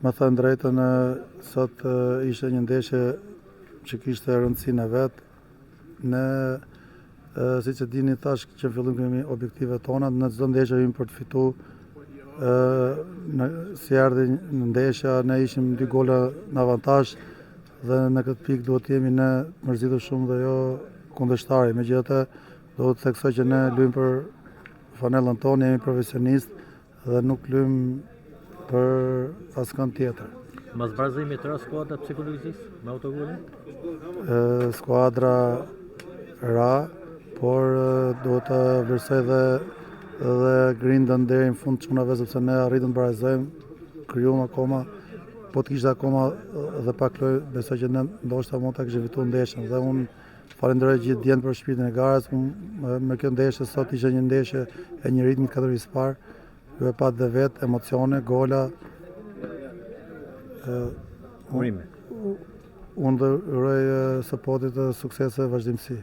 më thënë drejtën, sot ishte një ndeshje që kishte rëndësinë e vet. Ne, siç e dini, thash që në fillim kemi objektivet tona, në çdo ndeshje vim për të fituar. Si erdhi në ndeshja, ne ishim 2 gola në avantazh dhe në këtë pikë duhet të jemi ne mërzitur shumë dhe jo kundërshtari. Megjithatë, do të theksoj që ne luajmë për fanellën tonë, jemi profesionistë dhe nuk luajmë për askënd tjetër. Mas barazimit të ra skuadra psikologjisë me autogolin? Skuadra ra, por duhet të vlerësoj dhe grindën deri në fund çunave, sepse ne arritëm të barazojmë, krijuam akoma, po të kishte akoma dhe pak lojë, besoj që ne ndoshta mund ta kishte fituar ndeshjen. Dhe unë falenderoj gjithë djent për shpirtin e garës. Me kjo ndeshje sot ishte një ndeshje e një ritmi kategorisë parë, ju e pat dhe vetë emocione, gola. Urime. Unë dhe uroj Sopotit suksese vazhdimsi.